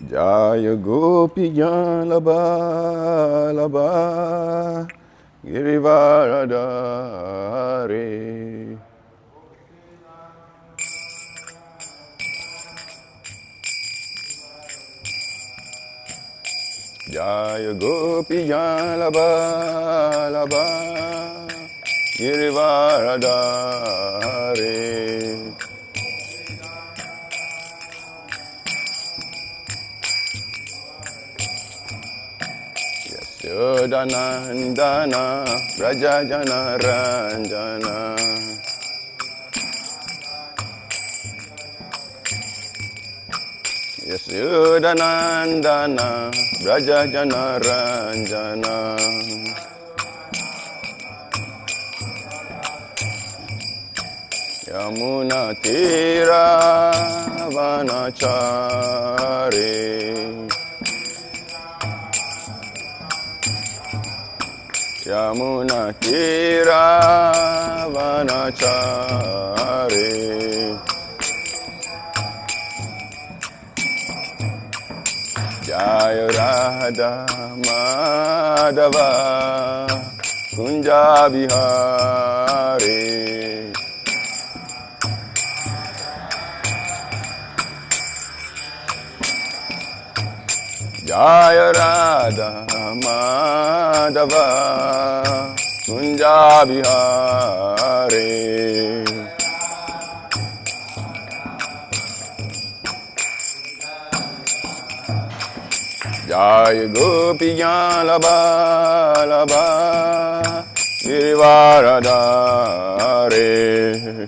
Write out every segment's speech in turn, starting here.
Jaya Gopi Laba Laba Girivaradari. Jaya Gopi Laba Laba Girivaradari. Yodanandana Rajajana Ranjana Yes, Yodanandana Rajajana Ranjana Yamuna Tira Vanachari Yamuna Tira Vanachari Jaya Radha Madhava Kunja Bihari Jaya Radha Madhava Kunja Bihari Jaya Gopi Laba Laba Girivaradari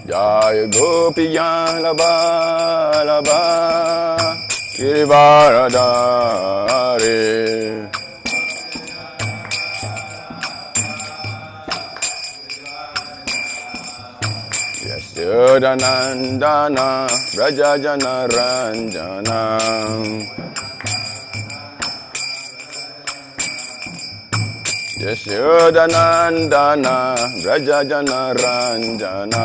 Jaya Gopi Laba Laba Girivaradari Yasyodanandana Rajajana Ranjana Yasyodanandana Rajajana Ranjana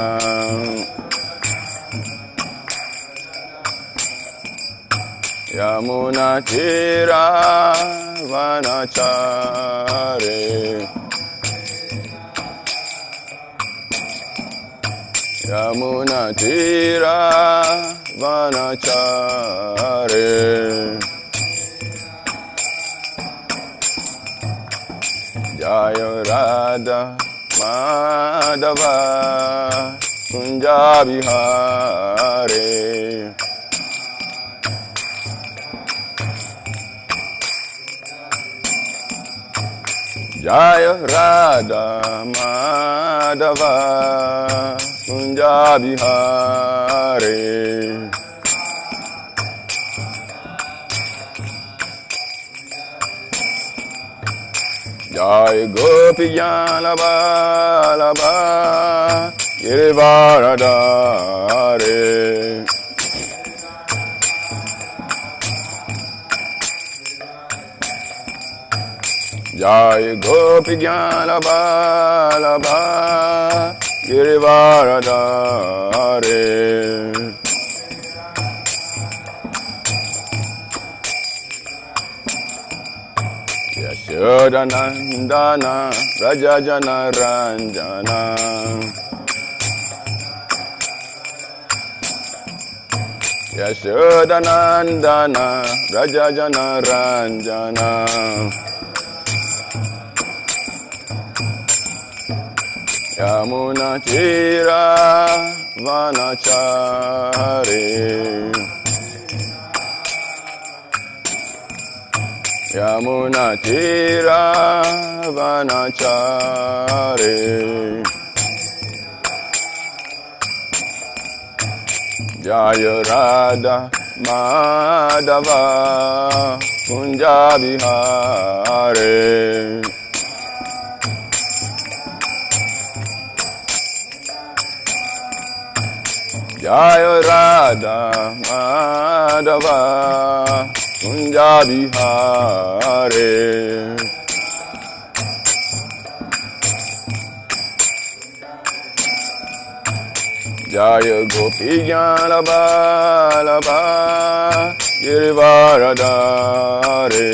Yamuna Tira Vanachari Yamuna Tira Vanachari Jaya Radha Madhava Kunja Bihari Jaya Radha Madhava Kunja Bihari Jaya Gopi Laba Laba Girivaradari Jaya Gopi Laba Laba Girivaradari Yasyodanandana Rajajana Ranjana Yasyodanandana Rajajana Ranjana Yamuna Tira Vanachari Yamuna Tira Vanachari Jaya Radha Madhava Kunja Bihari Jaya Radha Madhava Kunja Bihari Jaya Gopi Jnana Balaba Girivaradari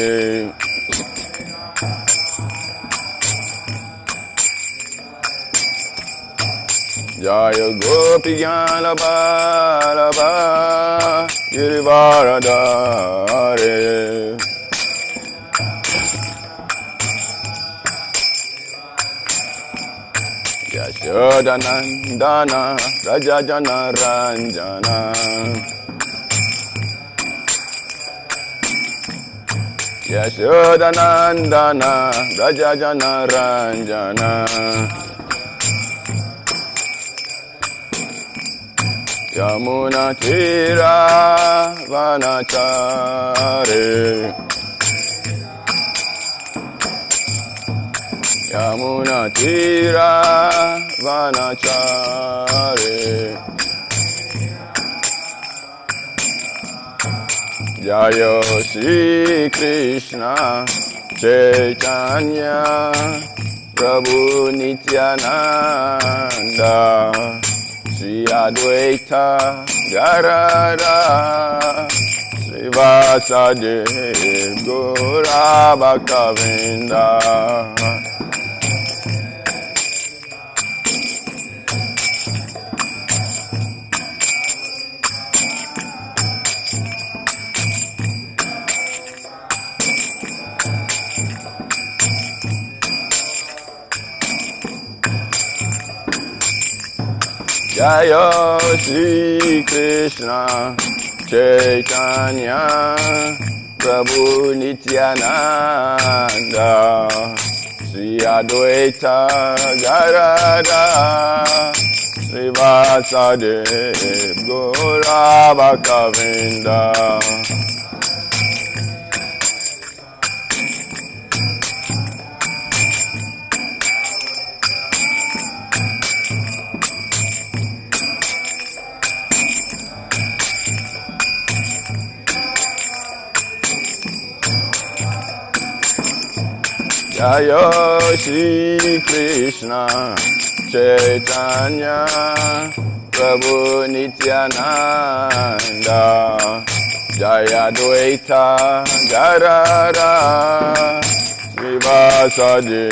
Jaya Gopi Jnana Balaba Girivaradari Yashodanandana Rajajana Ranjana Yashodanandana Rajajana Ranjana Yamuna Tira Vanachare Yamuna Tira Vanachare Jaya Shri Krishna Chaitanya Prabhu Nityananda Shri Advaita Gadadhara Srivasadi Gaura Bhaktavinda Jaya Shri Krishna Chaitanya Prabhu Nityananda Shri Advaita Gadadhara Srivasadi Gaura Bhaktavinda Jaya Shri Krishna Chaitanya Prabhu Nityananda Jaya Dvaita Gadadhara Srivasadi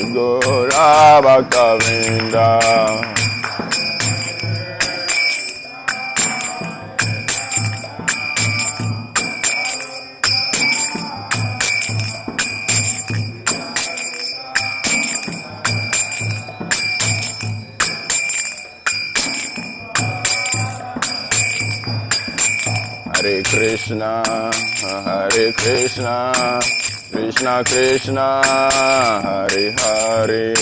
Gaura Bhaktavinda Hare Krishna, Krishna Krishna, Hare Hare,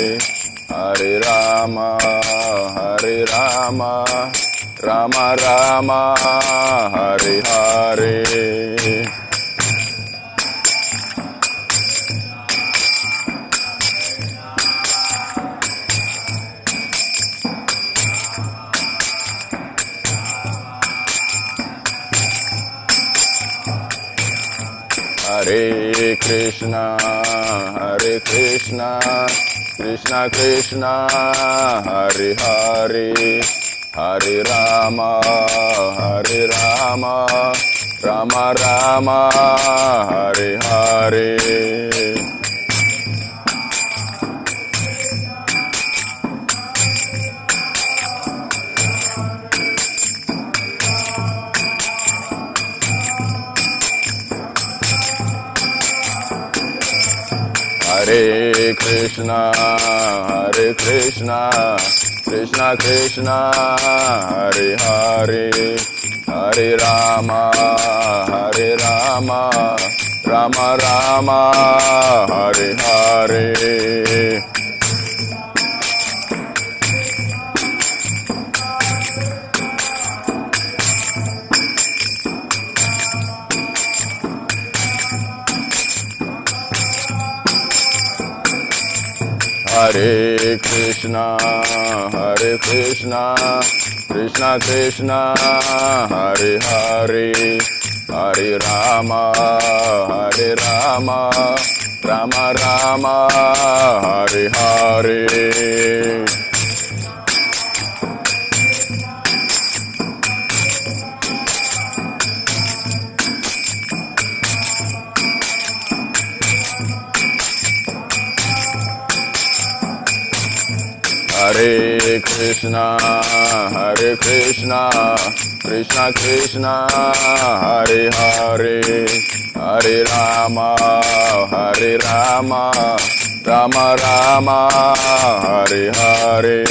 Hare Rama, Rama Rama, Hare Hare. Hare Krishna, Krishna Krishna, Hare Hare, Hare Rama, Rama Rama, Hare Hare. Hare Krishna, Krishna Krishna, Hare Hare, Hare Rama, Rama Rama, Hare Hare. Hare Krishna, Krishna Krishna, Hare Hare, Hare Rama, Rama Rama, Hare Hare. Hare Krishna, Krishna Krishna, Hare Hare, Hare Rama, Rama Rama, Hare Hare.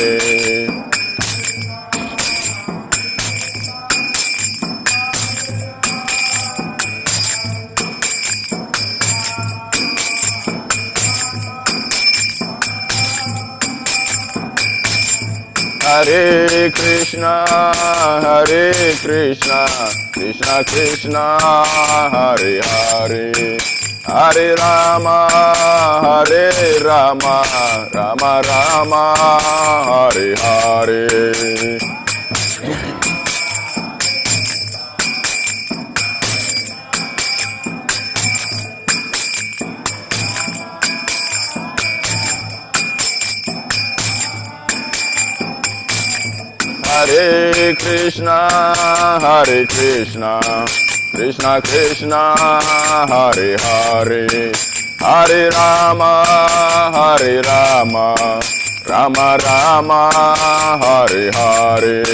Hare Krishna, Krishna Krishna, Hare Hare, Hare Rama, Rama Rama, Hare Hare. Hare Krishna, Krishna Krishna, Hare Hare, Hare Rama, Rama Rama, Hare Hare.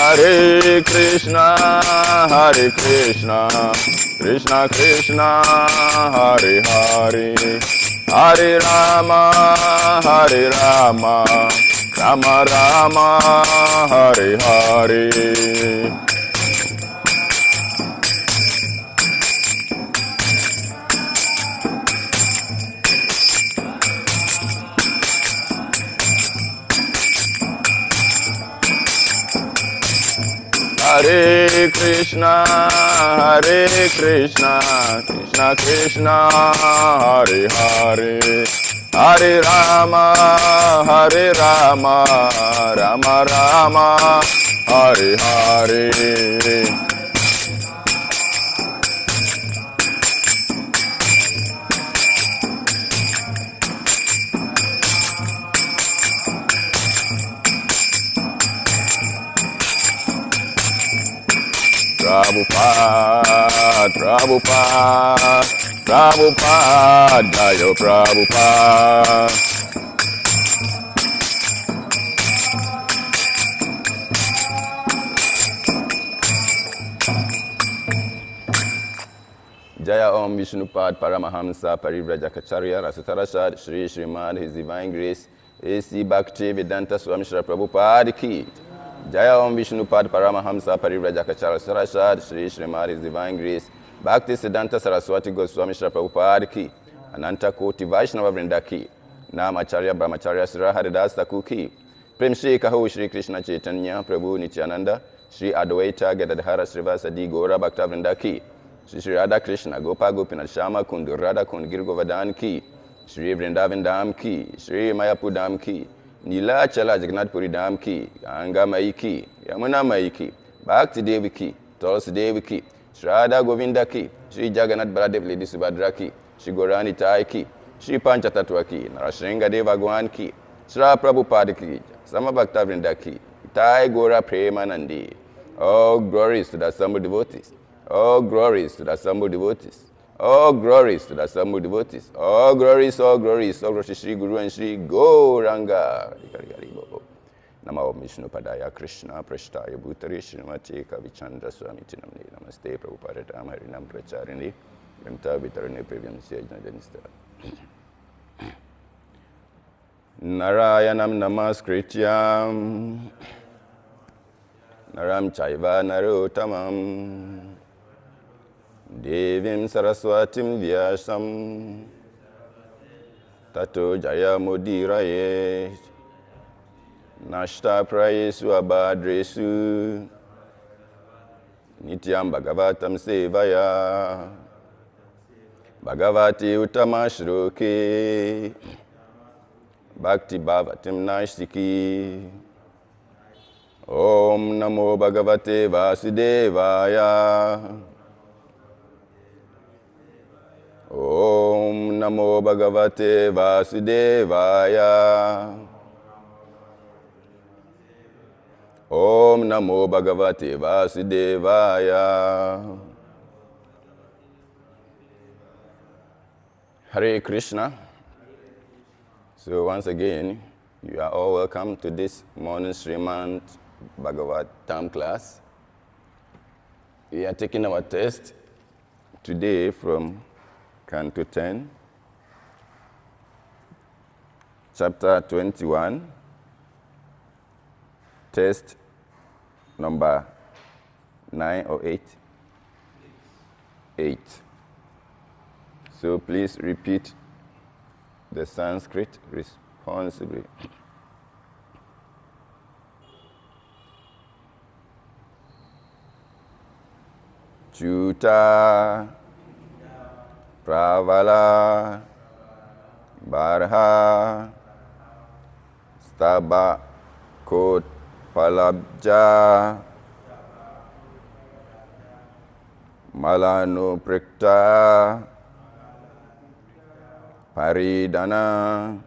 Hare Krishna, Krishna Krishna, Hare Hare, Hare Rama, Rama Rama, Hare Hare. Hare Krishna, Krishna Krishna, Hare Hare, Hare Rama, Rama Rama, Hare Hare. Prabhupada, Jayo Prabhupada. Jaya Om Vishnupad Paramahamsa Parivrajacharya Rasutarashad Shri Srimad, His Divine Grace, A.C. Bhakti Vedanta Swami Shri Prabhupada Ki. Jaya Om Vishnupad Paramahamsa Parivrajacharya Rasutarashad Shri Srimad, His Divine Grace, Bhakti Siddhanta Saraswati Goswami Shri Prabhupada Ki. Ananta Koti Vaishnava Vrinda Ki. Namacharya Brahmacharya Shri Haridas Thakur Ki. Prem Shri Kaho Shri Krishna Chaitanya Prabhu Nityananda Shri Advaita Gadadhara Srivasadi Gaura Bhakta Vrinda Ki. Shri Radha Krishna Gopa Gopinath Shama Kund Radha Kund Gir Govardhan Ki. Shri Vrindavan Dham Ki. Shri Mayapur Dham Ki. Nila Chala Jagannath Puri Dham Ki. Ganga Mai Ki. Yamuna Mai Ki. Bhakti Devi Ki. Tulsi Devi Ki. Shri Radha Govinda Ki. Shri Jagannath Baladev Lady Subhadra Ki. Shri Gaurani Tai Ki. Shri Panchatattva Ki. Narasringa Devagwan Ki. Shri Prabhupada Ki. Sama Bhakta Vrinda Ki. Tai Gora Premanandi. All glories to the assembled devotees. All glories to the assembled devotees. All glories to the assembled devotees. All glories, all glories, all glories to Shri Guru and Shri Gauranga. Namo Vishnu Padaya Krishna Prashtaya Bhutare Srimati Kavichandra Swami Tinamni Namaste Prabhupada Harinam Pracharini Vimta Vitarane Prevyam Sejna Janista Narayanam Namaskrityam Naram Chaiva Narotamam Devim Saraswatim Vyasam Tato Jaya Mudiraye Nashta Prayesu Abhadresu Nityam Bhagavatam Sevaya Bhagavati Utamashroke Bhakti Bhavatim Nashtiki Om Namo Bhagavate Vasudevaya Om Namo Bhagavate Vasudevaya Om Namo Bhagavate Vasudevaya. Hare Krishna. So once again, you are all welcome to this morning Srimad Bhagavatam class. We are taking our test today from Canto 10, Chapter 21, test number 9 or 8? 8. So please repeat the Sanskrit responsibly. Chuta Pravala Barha Staba Kot Palabja Malano Prikta Paridana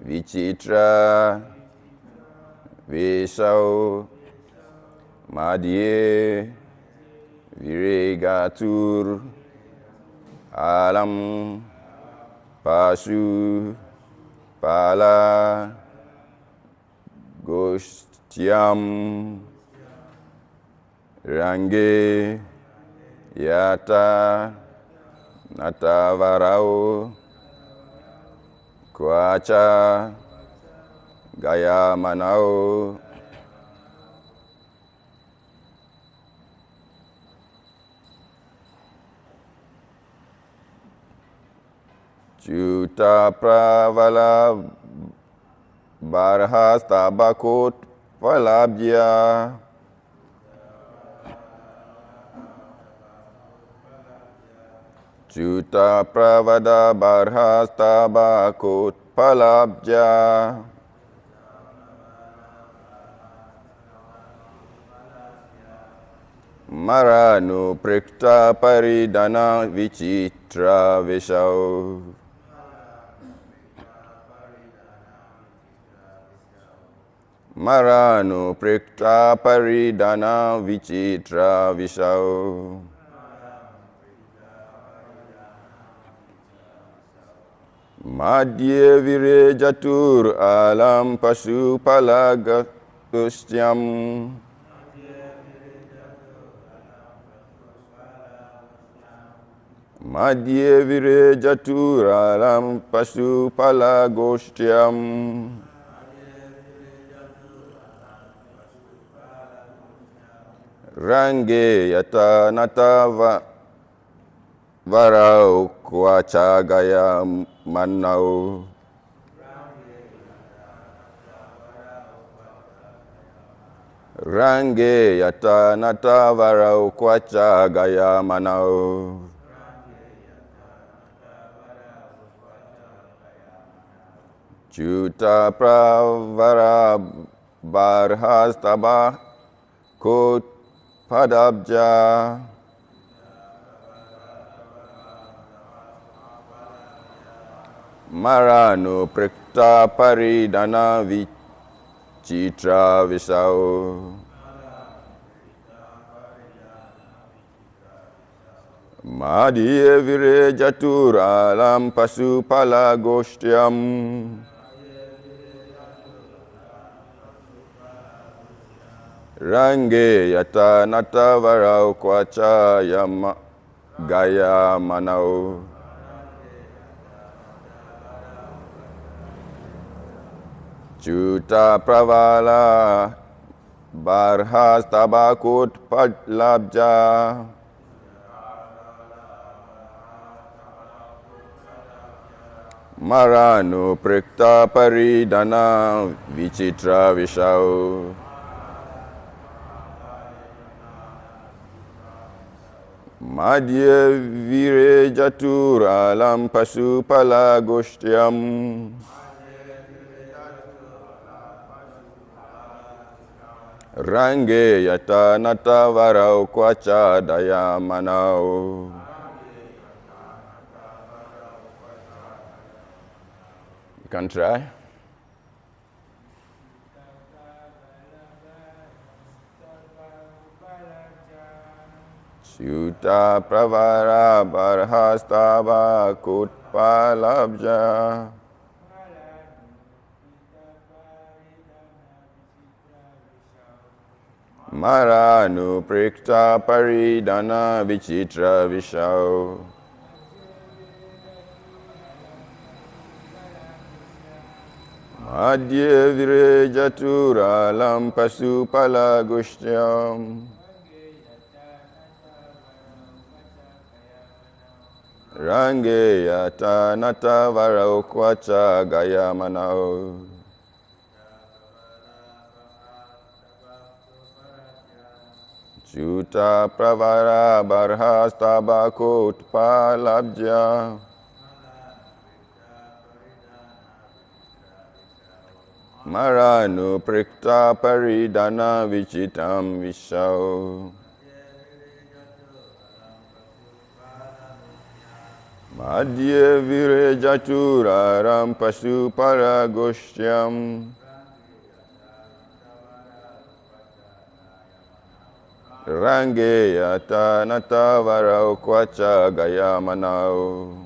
Vichitra Veshau Madhye Viregatur Alam Pashu Pala Goshtyam Range Yata Natavarao Kwacha Gaya Manao. Chuta Pravala Barhasta Bakot Palabhya Chuta Pravada Barhasta Bakot Palabhya Maranu Prikta Paridana Vichitra Veshau Maranu Prikta Paridana Vichitra Veshau Madhye Virejatur Alam Pashu Palagastustyam Madhye Virejatur Alam Pashu Palagostyam Range Yata Natava Varau Kwacha Gaya Manau Range Yata Nata Varau Kwacha Gaya Manau Chuta Pravara Barhastaba Kot Padabja Marano Prikta Paridana Vichitra Veshau Madhye Virejatur Alam Pasu Palagostyam Range Yata Nata Varau Kwacha Yama Gaya Manau Chuta Pravala Barhasta Bakut Padlabja Maranu Prikta Paridana Vichitra Veshau Madhye Virejatur Alam Pasu Palagostyam Range Yata Nata Varau Kwacha Daya Manau You can try. Chuta pravara barhastava kutpalabja. Maranu prikta paridana vichitra vishau. Madhye virejatura lampasu palagushtyam. Range yata nata varaukwacha gayamanao. Chuta pravara barhastabakot palabja. Maranu prikta paridana vichitam vishau. Madhye virejatura rampasu paragoshtyam. Range yata nata varaukwacha gayamanao.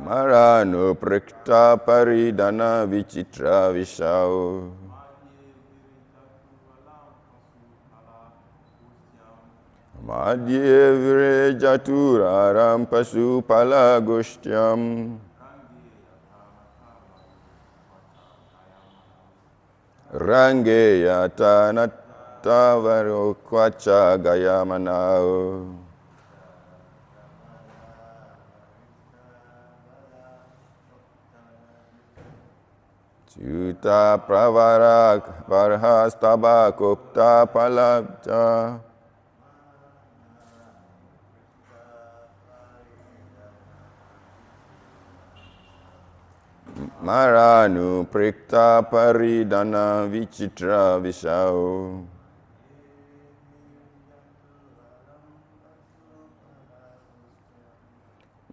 Maranu prikta paridana vichitra vishau. Madhye virejatura rampasu palagushtyam. Range yata nata varokwacha gayamanao. Chuta pravara barhastaba kopta palabja. Maranu prikta paridana vichitra vishau.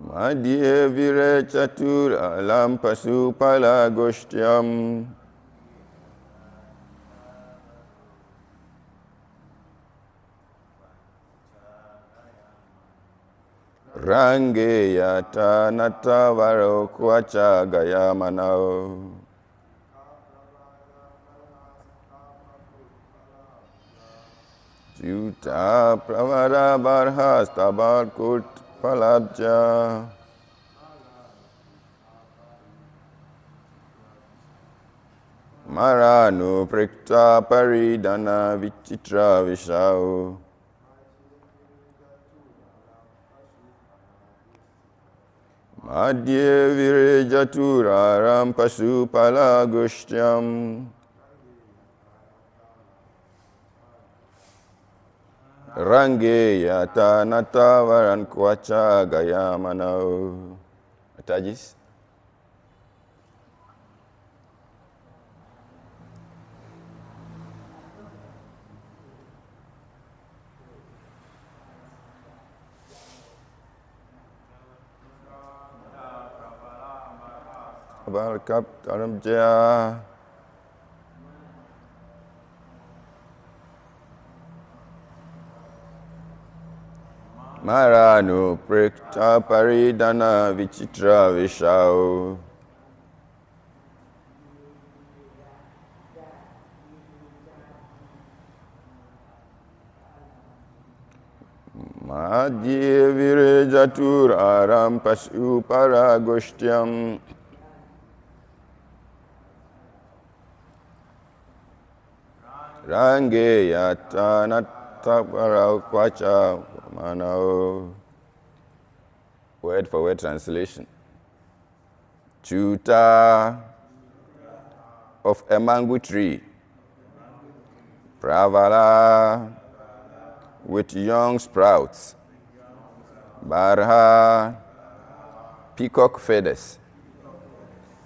Madhye virechatura lampasu palagoshtyam. Range yata nata varokwacha gayamanao. Chuta pravara barhastabakut palabja. Maranu prikta paridana vichitra vishau. Madhye virejatura rampasu palagushtyam. Range yata nata varankwacha gayamanao. Atajis. Balkap taramjaya. Maranu prikta paridana vichitra vishau. Madhye virejatura rampasu paragoshtyam. Range yata nata varaukwacha manao. Word for word translation. Chuta of a mango tree. Pravala with young sprouts. Barha, peacock feathers.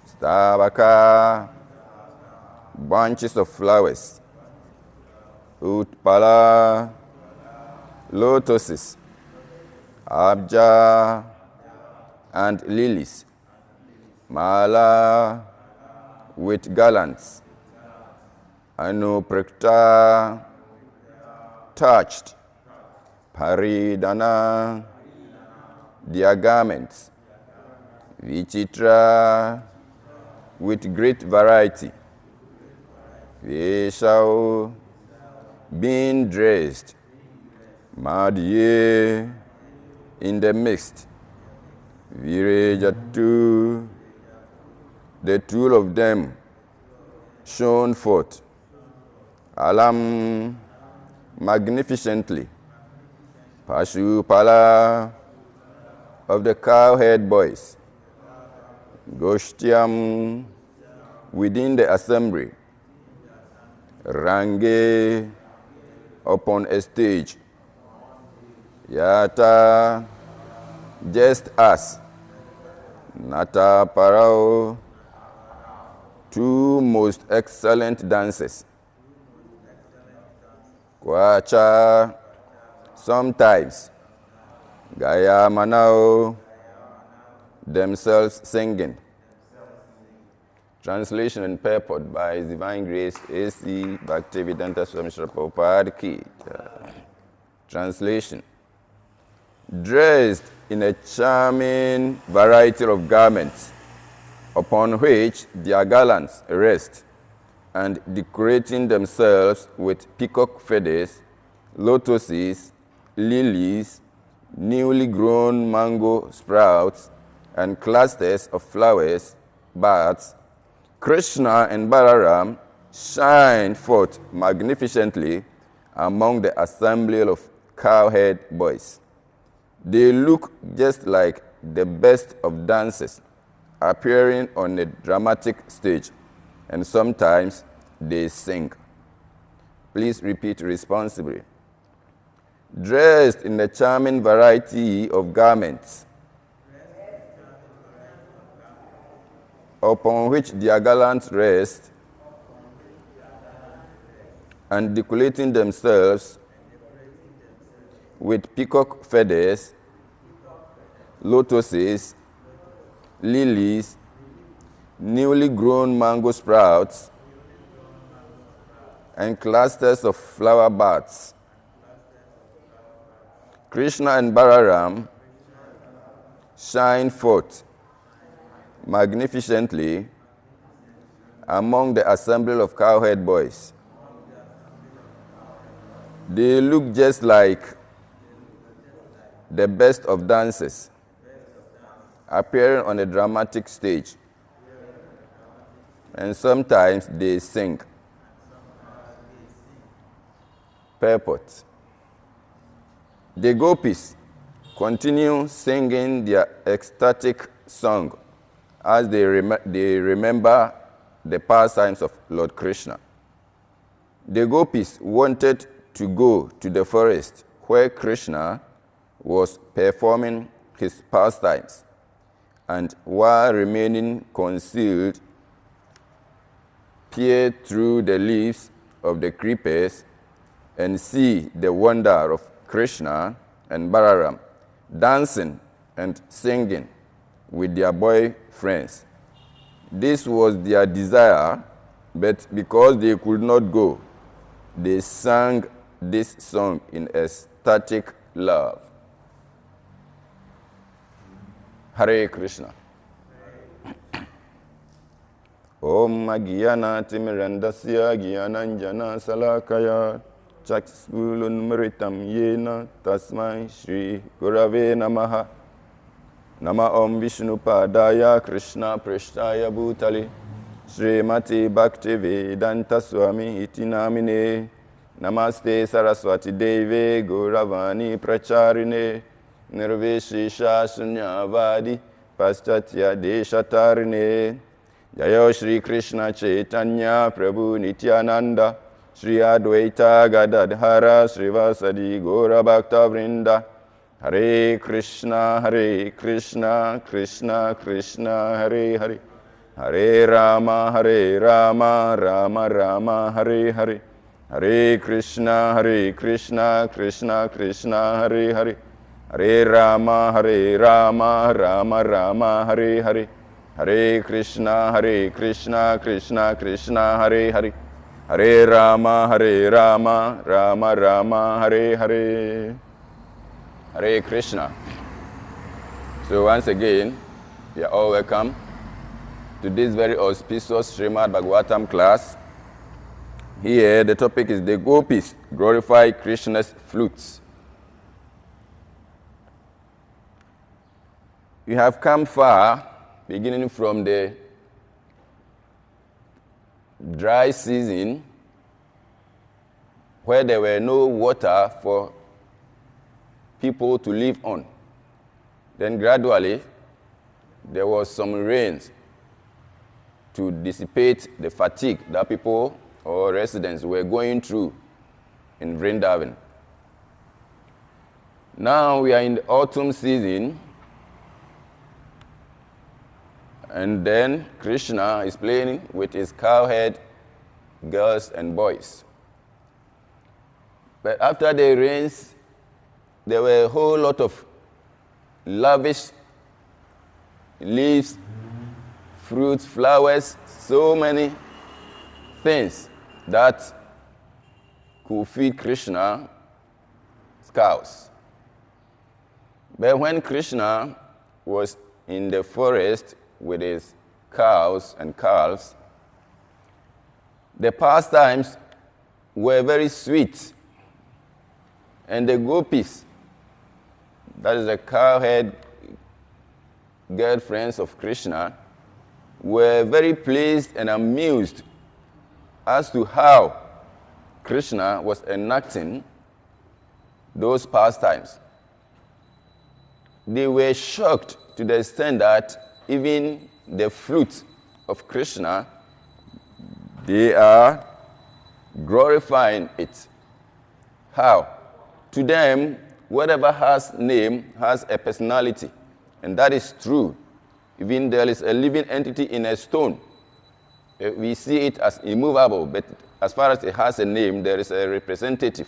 Stabaka, bunches of flowers. Utpala, lotuses, Abja, and lilies, Mala, with garlands, Anuprikta, touched, Paridana, their garments, Vichitra, with great variety, Veshau, being dressed, Madhye, in the midst, Virejatu, the two of them shone forth, Alam, magnificently, Pashupala, of the cowherd boys, Goshtiam, within the assembly, Range, upon a stage, Yata, just as, Nata Parao, two most excellent dances, Kwacha, sometimes, Gaya Manao, themselves singing. Translation and purport by His Divine Grace, A.C. Bhaktivedanta Swami Srila Prabhupada Ki. Translation. Dressed in a charming variety of garments, upon which their garlands rest, and decorating themselves with peacock feathers, lotuses, lilies, newly grown mango sprouts, and clusters of flowers, buds, Krishna and Balaram shine forth magnificently among the assembly of cowherd boys. They look just like the best of dancers, appearing on a dramatic stage, and sometimes they sing. Please repeat responsibly. Dressed in a charming variety of garments, upon which their garlands rest, and decorating themselves with peacock feathers, lotuses, lilies, newly grown mango sprouts, and clusters of flower buds. Krishna and Balaram shine forth magnificently among the assembly of cowherd boys. They look just like the best of dancers, appearing on a dramatic stage, and sometimes they sing. Purport. The gopis continue singing their ecstatic song as they remember the pastimes of Lord Krishna. The gopis wanted to go to the forest where Krishna was performing his pastimes, and while remaining concealed, peer through the leaves of the creepers and see the wonder of Krishna and Balaram dancing and singing with their boy friends. This was their desire, but because they could not go, they sang this song in ecstatic love. Hare Krishna. Om Agyana Timirandasya Gyananjana Salakaya Chakspulun Mritam Yena Tasmai Shri Gurave Namaha. Nama Om Vishnu Padaya Krishna Prishtaya Bhutali Srimati Bhaktivedanta Swami Iti Namine. Namaste Saraswati Deve Gauravani Pracharine Nirveshisha Sunyavadi Paschatya Deshatarine. Jaya Shri Krishna Chaitanya Prabhu Nityananda Shri Advaita Gadadhara Srivasadi Gaura Bhakta Vrinda. Hare Krishna Krishna Krishna Hare Hare, Hare Rama Rama Rama Hare Hare, Hare Krishna, Krishna Krishna, Hare Hare. Hare Rama, Rama Rama, Hare Hare. Hare Krishna, Krishna Krishna, Hare Hare. Hare Rama, Rama Rama, Hare Hare. Hare Krishna. So once again, you are all welcome to this very auspicious Srimad Bhagavatam class. Here, the topic is the gopis glorify Krishna's flutes. We have come far, beginning from the dry season, where there were no water for people to live on. Then gradually, there was some rains to dissipate the fatigue that people or residents were going through in Vrindavan. Now we are in the autumn season, and then Krishna is playing with his cowherd girls and boys. But after the rains, there were a whole lot of lavish leaves, fruits, flowers, so many things that could feed Krishna's cows. But when Krishna was in the forest with his cows and calves, the pastimes were very sweet. And the gopis, that is the cowherd girlfriends of Krishna, were very pleased and amused as to how Krishna was enacting those pastimes. They were shocked to the extent that even the flute of Krishna, they are glorifying it. How? To them, whatever has name has a personality, and that is true. Even there is a living entity in a stone. We see it as immovable, but as far as it has a name, there is a representative,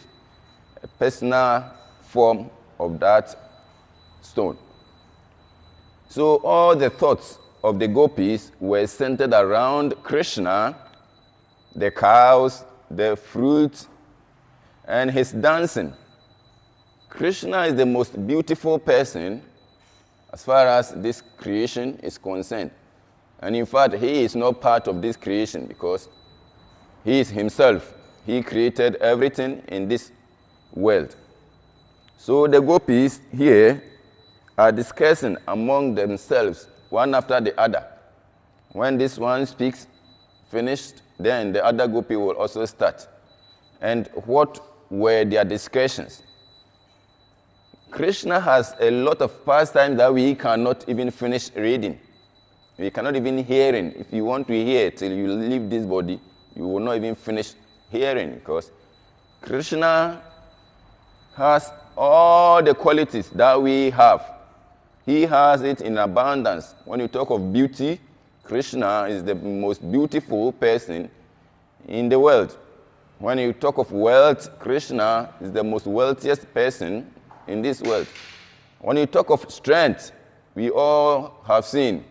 a personal form of that stone. So all the thoughts of the gopis were centered around Krishna, the cows, the fruit, and his dancing. Krishna is the most beautiful person as far as this creation is concerned. And in fact, he is not part of this creation because he is himself. He created everything in this world. So the gopis here are discussing among themselves, one after the other. When this one speaks, finished, then the other gopi will also start. And what were their discussions? Krishna has a lot of pastimes that we cannot even finish reading. We cannot even hearing. If you want to hear till you leave this body, you will not even finish hearing, because Krishna has all the qualities that we have. He has it in abundance. When you talk of beauty, Krishna is the most beautiful person in the world. When you talk of wealth, Krishna is the most wealthiest person in this world. When you talk of strength, we all have seen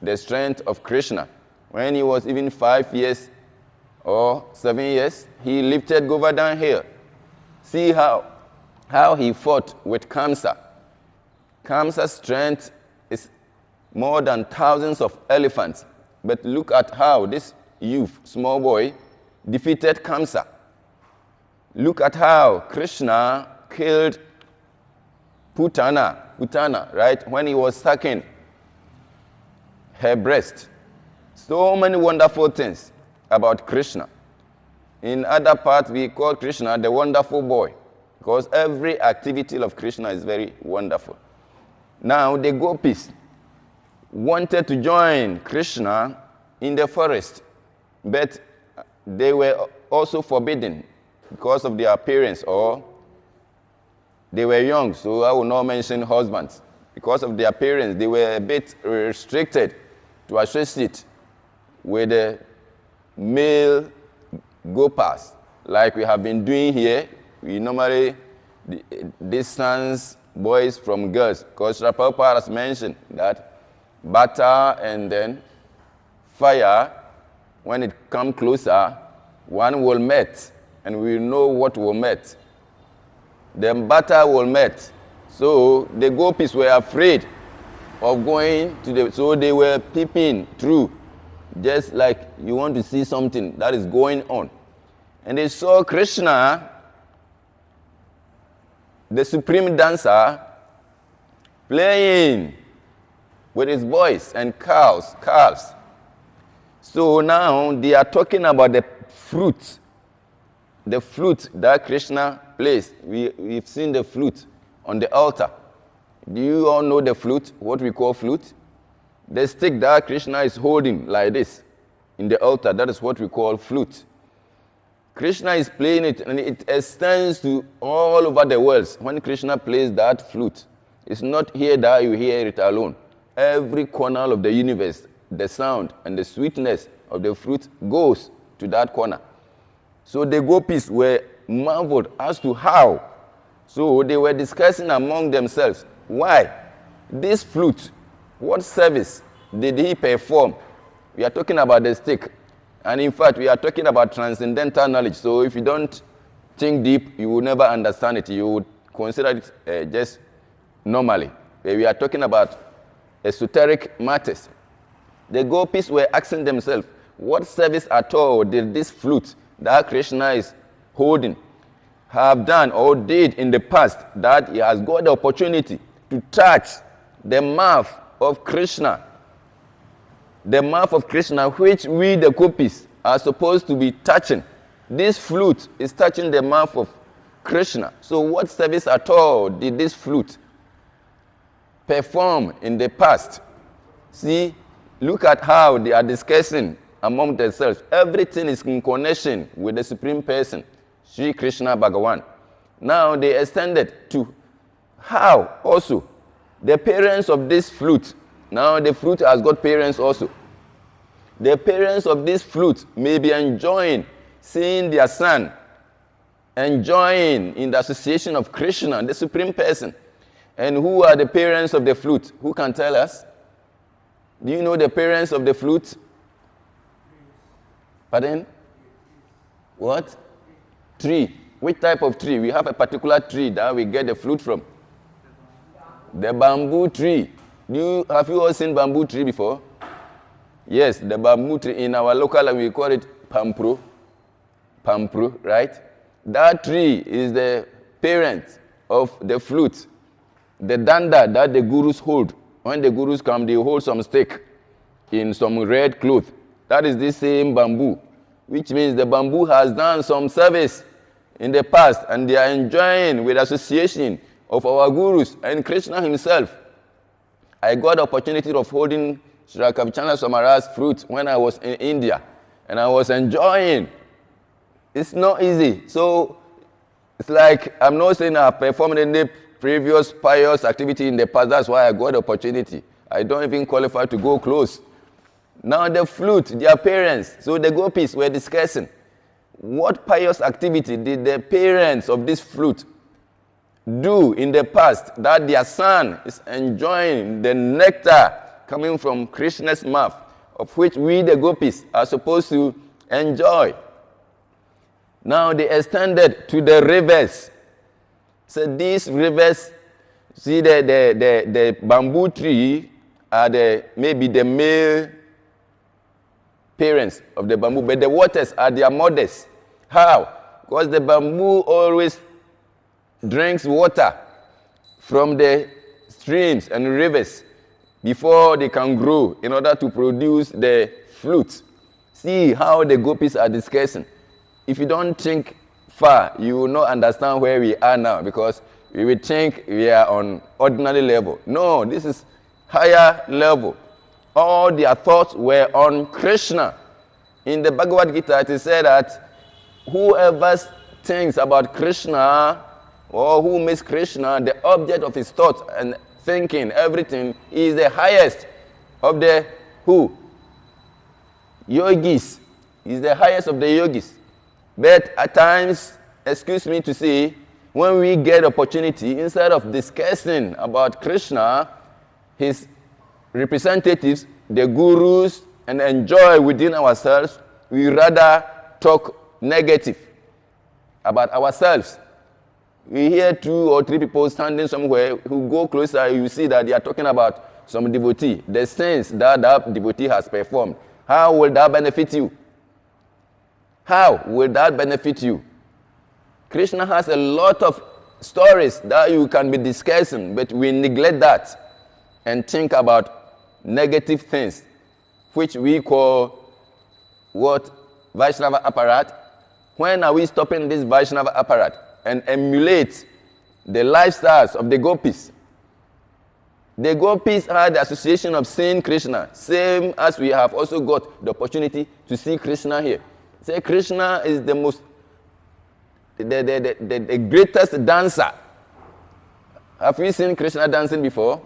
the strength of Krishna. When he was even 5 years or 7 years, he lifted Govardhan Hill. See how he fought with Kamsa. Kamsa's strength is more than thousands of elephants. But look at how this youth, small boy, defeated Kamsa. Look at how Krishna killed Putana, right, when he was sucking her breast. So many wonderful things about Krishna. In other parts, we call Krishna the wonderful boy, because every activity of Krishna is very wonderful. Now, the gopis wanted to join Krishna in the forest, but they were also forbidden because of their appearance, or they were young, so I will not mention husbands. Because of their appearance, they were a bit restricted to associate with the male gopas, like we have been doing here. We normally distance boys from girls, because Srila Prabhupada has mentioned that butter and then fire, when it comes closer, one will melt, and we know what will melt. Then butter will melt. So the gopis were afraid of going to so they were peeping through, just like you want to see something that is going on. And they saw Krishna, the supreme dancer, playing with his boys and calves. So now they are talking about the flute that Krishna plays. We've seen the flute on the altar. Do you all know the flute, what we call flute? The stick that Krishna is holding like this in the altar, that is what we call flute. Krishna is playing it, and it extends to all over the world. When Krishna plays that flute, it's not here that you hear it alone. Every corner of the universe, the sound and the sweetness of the flute goes to that corner. So the gopis were marveled as to how. So they were discussing among themselves, why this flute, what service did he perform? We are talking about the stick. And in fact, we are talking about transcendental knowledge. So if you don't think deep, you will never understand it. You would consider it just normally. We are talking about esoteric matters. The gopis were asking themselves, what service at all did this flute that Krishna is holding have done or did in the past that he has got the opportunity to touch the mouth of Krishna? The mouth of Krishna, which we, the gopis, are supposed to be touching. This flute is touching the mouth of Krishna. So what service at all did this flute perform in the past? See, look at how they are discussing among themselves. Everything is in connection with the Supreme Person, Sri Krishna Bhagavan. Now they extended to how also the parents of this flute. Now the flute has got parents also. The parents of this flute may be enjoying seeing their son enjoying in the association of Krishna, the Supreme Person. And who are the parents of the flute? Who can tell us? Do you know the parents of the flute? Pardon? What? Tree. Which type of tree? We have a particular tree that we get the flute from. The bamboo tree. Have you all seen bamboo tree before? Yes, the bamboo tree. In our local language, we call it pampru. Pampru, right? That tree is the parent of the flute. The danda that the gurus hold. When the gurus come, they hold some stick in some red cloth. That is the same bamboo, which means the bamboo has done some service in the past, and they are enjoying with association of our gurus and Krishna himself. I got the opportunity of holding Sri Kavichandra Samara's fruit when I was in India, and I was enjoying. It's not easy. So it's like, I'm not saying I performed any previous pious activity in the past. That's why I got the opportunity. I don't even qualify to go close. Now the flute, their parents, so the gopis were discussing, what pious activity did the parents of this flute do in the past that their son is enjoying the nectar coming from Krishna's mouth, of which we, the gopis, are supposed to enjoy. Now they extended to the rivers. So these rivers, see the bamboo tree are maybe the male parents of the bamboo, but the waters are their mothers. How? Because the bamboo always drinks water from the streams and rivers before they can grow in order to produce the fruit. See how the gopis are discussing. If you don't think far, you will not understand where we are now, because we will think we are on ordinary level. No, this is higher level. All their thoughts were on Krishna. In the Bhagavad Gita, it is said that whoever thinks about Krishna or who makes Krishna the object of his thoughts and thinking, everything, is the highest of the who? Yogis. He is the highest of the yogis. But at times, excuse me to say, when we get opportunity, instead of discussing about Krishna, his representatives, the gurus, and enjoy within ourselves, we rather talk negative about ourselves. We hear 2 or 3 people standing somewhere who go closer, you see that they are talking about some devotee, the sins that that devotee has performed. How will that benefit you? How will that benefit you? Krishna has a lot of stories that you can be discussing, but we neglect that and think about negative things, which we call what? Vaishnava apparat. When are we stopping this Vaishnava apparat and emulate the lifestyles of the gopis? The gopis had the association of seeing Krishna, same as we have also got the opportunity to see Krishna here. Say Krishna is the most, the greatest dancer. Have we seen Krishna dancing before?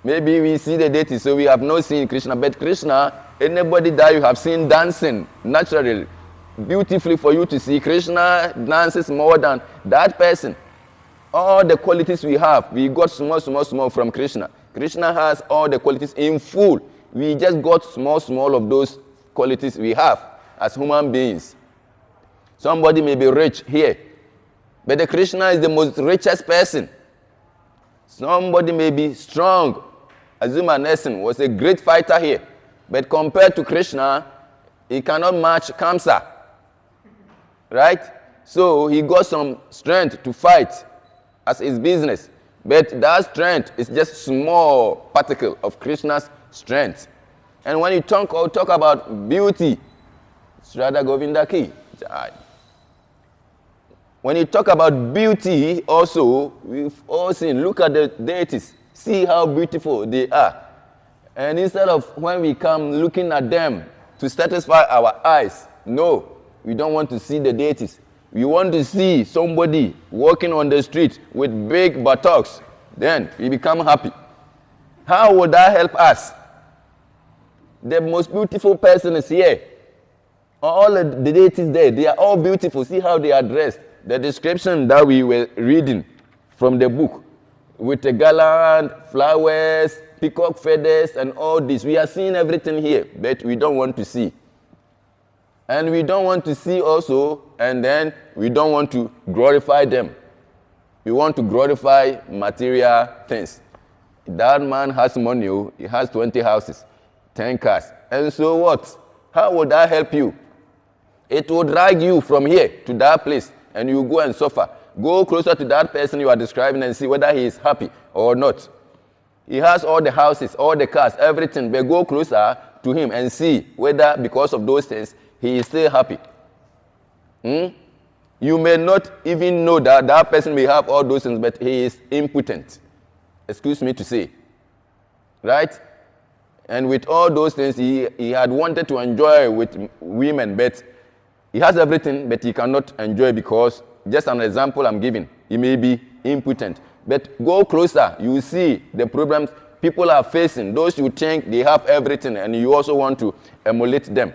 Maybe we see the deity, so we have not seen Krishna. But Krishna, anybody that you have seen dancing naturally, beautifully for you to see, Krishna dances more than that person. All the qualities we have, we got small from Krishna. Krishna has all the qualities in full. We just got small of those qualities we have as human beings. Somebody may be rich here, but the Krishna is the most richest person. Somebody may be strong. Azuma Nelson was a great fighter here, but compared to Krishna, he cannot match Kamsa. Right? So he got some strength to fight as his business, but that strength is just small particle of Krishna's strength. And when you talk about beauty, Radha Govinda Ki. When you talk about beauty also, we've all seen, look at the deities, see how beautiful they are. And instead of when we come looking at them to satisfy our eyes, no, we don't want to see the deities. We want to see somebody walking on the street with big buttocks. Then we become happy. How would that help us? The most beautiful person is here. All the deities there, they are all beautiful. See how they are dressed. The description that we were reading from the book with the garland, flowers, peacock feathers, and all this. We are seeing everything here, but we don't want to see. And we don't want to see also, and then we don't want to glorify them. We want to glorify material things. That man has money, he has 20 houses, 10 cars. And so what? How would that help you? It will drag you from here to that place, and you go and suffer. Go closer to that person you are describing and see whether he is happy or not. He has all the houses, all the cars, everything, but go closer to him and see whether because of those things, he is still happy. You may not even know that that person may have all those things, but he is impotent. Excuse me to say. Right? And with all those things, he had wanted to enjoy with women, but he has everything, but he cannot enjoy because, just an example I'm giving, he may be impotent. But go closer, you see the problems people are facing. Those you think they have everything, and you also want to emulate them.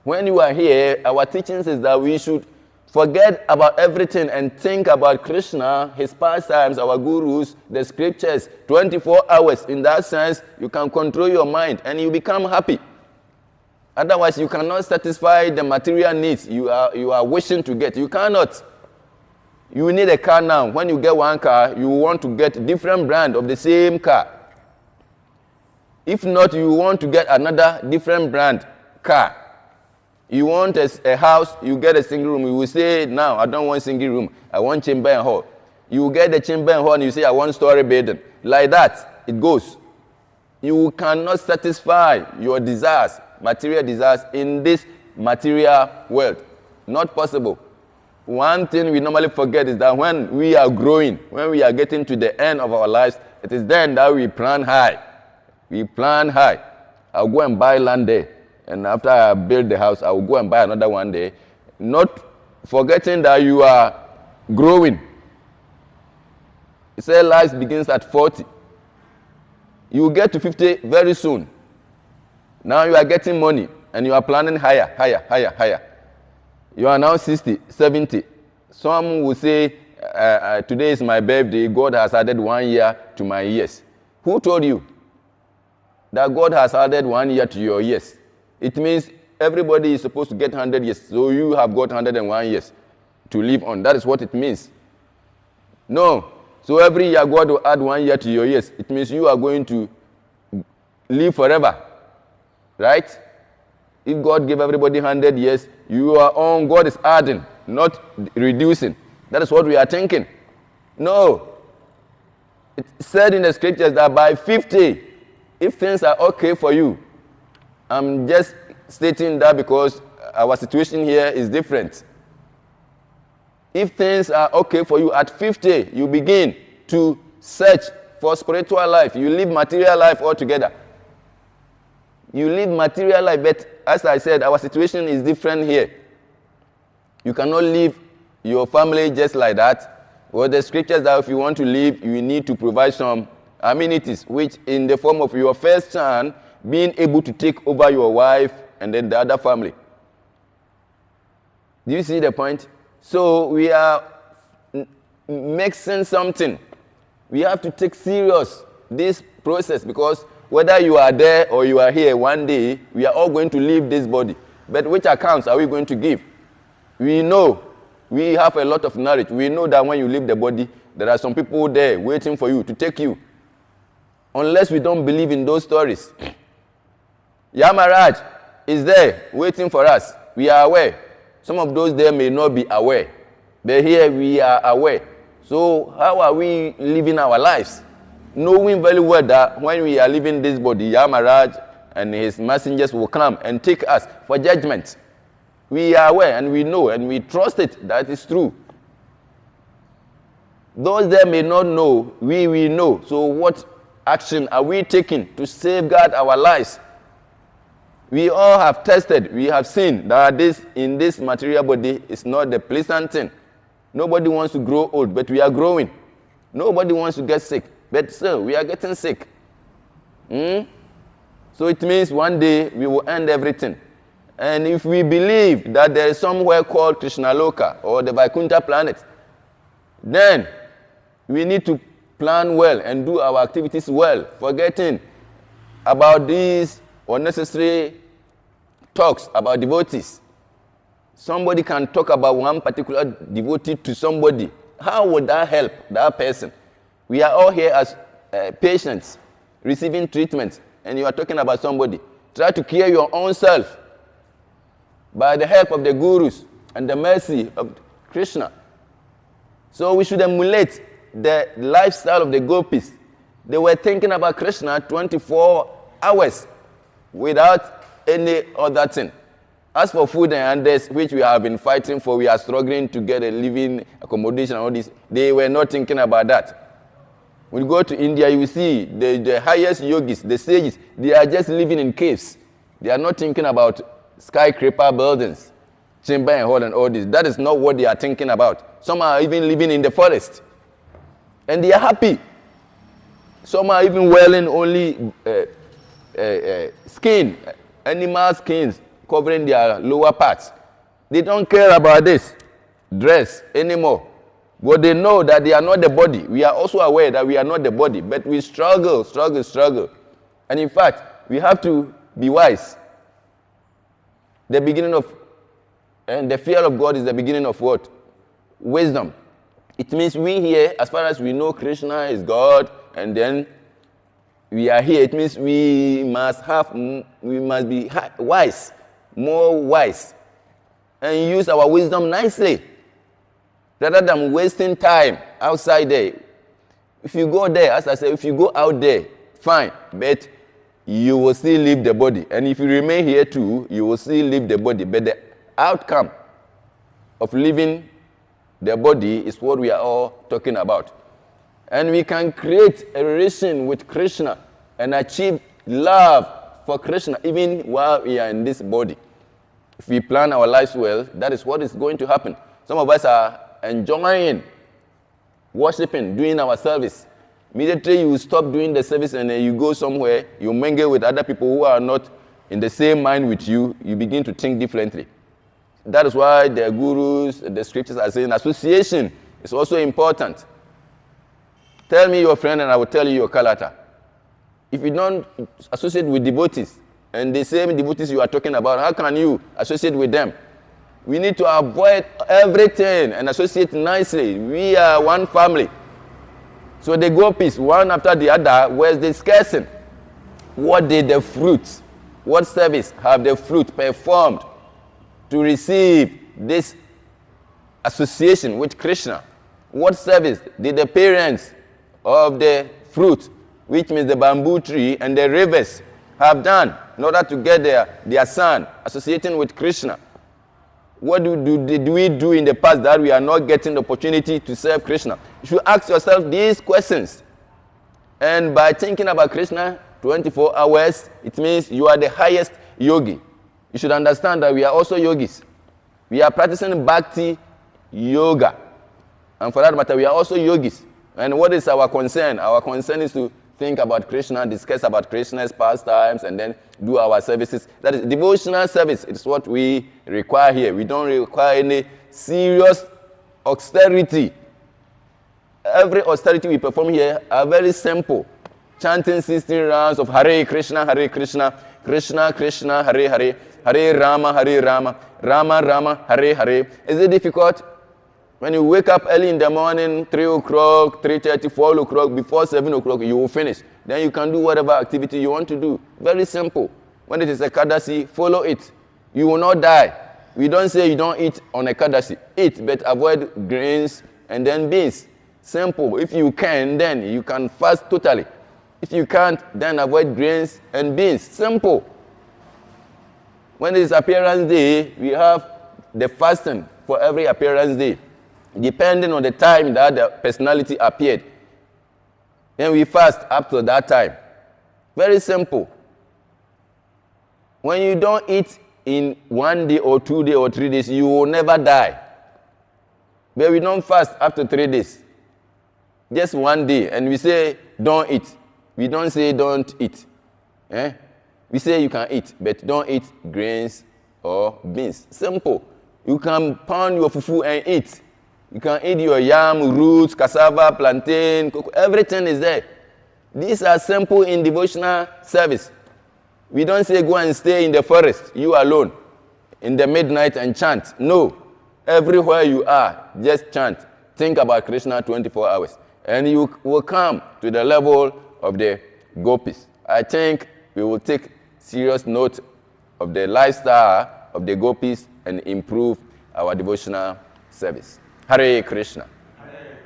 When you are here, our teachings is that we should forget about everything and think about Krishna, his pastimes, our gurus, the scriptures, 24 hours. In that sense, you can control your mind and you become happy. Otherwise, you cannot satisfy the material needs you are wishing to get. You cannot. You need a car now. When you get one car, you want to get different brand of the same car. If not, you want to get another different brand car. You want a house, you get a single room. You will say, now, I don't want single room. I want chamber and hall. You get the chamber and hall and you say, I want story building. Like that, it goes. You cannot satisfy your desires, material desires, in this material world. Not possible. One thing we normally forget is that when we are growing, when we are getting to the end of our lives, it is then that we plan high. We plan high. I'll go and buy land there. And after I build the house, I will go and buy another one day. Not forgetting that you are growing. It says life begins at 40. You will get to 50 very soon. Now you are getting money and you are planning higher. You are now 60, 70. Some will say, today is my birthday, God has added 1 year to my years. Who told you that God has added 1 year to your years? It means everybody is supposed to get 100 years, so you have got 101 years to live on. That is what it means. No. So every year God will add 1 year to your years. It means you are going to live forever. Right? If God gave everybody 100 years, you are on, God is adding, not reducing. That is what we are thinking. No. It said in the scriptures that by 50, if things are okay for you, I'm just stating that because our situation here is different. If things are okay for you at 50, you begin to search for spiritual life. You live material life altogether. You live material life, but as I said, our situation is different here. You cannot live your family just like that. Well, the scriptures that if you want to live, you need to provide some amenities, which in the form of your first son being able to take over your wife and then the other family. Do you see the point? So we are mixing something. We have to take serious this process, because whether you are there or you are here, one day we are all going to leave this body. But which accounts are we going to give? We know, we have a lot of knowledge. We know that when you leave the body, there are some people there waiting for you to take you. Unless we don't believe in those stories. Yamaraj is there waiting for us. We are aware. Some of those there may not be aware. But here we are aware. So how are we living our lives? Knowing very well that when we are leaving this body, Yamaraj and his messengers will come and take us for judgment. We are aware and we know and we trust it that is true. Those there may not know, we know. So what action are we taking to safeguard our lives? We all have tested, we have seen that this in this material body is not the pleasant thing. Nobody wants to grow old, but we are growing. Nobody wants to get sick, but still we are getting sick. So it means one day we will end everything. And if we believe that there is somewhere called Krishnaloka or the Vaikuntha planet, then we need to plan well and do our activities well, forgetting about these unnecessary talks about devotees. Somebody can talk about one particular devotee to somebody. How would that help that person? We are all here as patients receiving treatment, and you are talking about somebody. Try to cure your own self by the help of the gurus and the mercy of Krishna. So we should emulate the lifestyle of the gopis. They were thinking about Krishna 24 hours without any other thing. As for food and others, which we have been fighting for, we are struggling to get a living accommodation and all this, they were not thinking about that. When you go to India, you see the highest yogis, the sages, they are just living in caves. They are not thinking about skyscraper buildings, chamber and hall and all this. That is not what they are thinking about. Some are even living in the forest. And they are happy. Some are even wearing only skin, animal skins covering their lower parts. They don't care about this dress anymore. But they know that they are not the body. We are also aware that we are not the body, but we struggle. And in fact, we have to be wise. The beginning of, and the fear of God is the beginning of what? Wisdom. It means we here, as far as we know Krishna is God, and then we are here, it means we must be wise, more wise, and use our wisdom nicely, rather than wasting time outside there. If you go there, as I said, if you go out there, fine, but you will still leave the body. And if you remain here too, you will still leave the body. But the outcome of leaving the body is what we are all talking about. And we can create a relation with Krishna and achieve love for Krishna even while we are in this body. If we plan our lives well, that is what is going to happen. Some of us are enjoying worshiping, doing our service. Immediately you stop doing the service and then you go somewhere, you mingle with other people who are not in the same mind with you, you begin to think differently. That is why the gurus, the scriptures are saying association is also important. Tell me your friend and I will tell you your character. If you don't associate with devotees, and the same devotees you are talking about, how can you associate with them? We need to avoid everything and associate nicely. We are one family. So the gopis, one after the other, were discussing what did the fruit, what service have the fruit performed to receive this association with Krishna. What service did the parents of the fruit, which means the bamboo tree and the rivers, have done in order to get their son associating with Krishna? What did we do in the past that we are not getting the opportunity to serve Krishna? You should ask yourself these questions. And by thinking about Krishna 24 hours, it means you are the highest yogi. You should understand that we are also yogis. We are practicing bhakti yoga. And for that matter, we are also yogis. And what is our concern? Our concern is to think about Krishna, discuss about Krishna's pastimes, and then do our services. That is devotional service. It's what we require here. We don't require any serious austerity. Every austerity we perform here are very simple. Chanting 16 rounds of Hare Krishna, Krishna Krishna, Hare Hare, Hare Rama, Rama Rama, Hare Hare. Is it difficult? When you wake up early in the morning, 3 o'clock, 3:30, 4 o'clock, before 7 o'clock, you will finish. Then you can do whatever activity you want to do. Very simple. When it is a Ekadasi, follow it. You will not die. We don't say you don't eat on a Ekadasi. Eat, but avoid grains and then beans. Simple. If you can, then you can fast totally. If you can't, then avoid grains and beans. Simple. When it is appearance day, we have the fasting for every appearance day, depending on the time that the personality appeared. Then we fast up to that time. Very simple. When you don't eat in 1 day or 2 days or 3 days, you will never die. But we don't fast up to 3 days. Just 1 day. And we say, don't eat. We don't say don't eat. We say you can eat, but don't eat grains or beans. Simple. You can pound your fufu and eat. You can eat your yam, roots, cassava, plantain, cocoa. Everything is there. These are simple in devotional service. We don't say go and stay in the forest, you alone, in the midnight and chant. No. Everywhere you are, just chant. Think about Krishna 24 hours. And you will come to the level of the gopis. I think we will take serious note of the lifestyle of the gopis and improve our devotional service. Hare Krishna. Hare.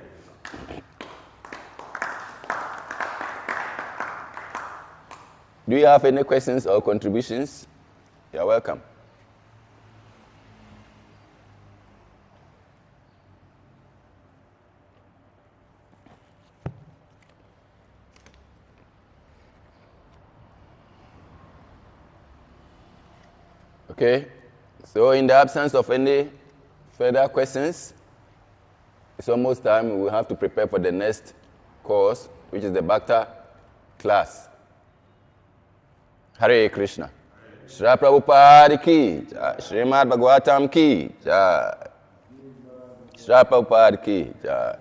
Do you have any questions or contributions? You're welcome. Okay, so in the absence of any further questions, it's almost time. We will have to prepare for the next course, which is the Bhakta class. Hare Krishna. Srila Prabhupada ki jai. Srimad Bhagavatam ki jai. Srila Prabhupada ki jai.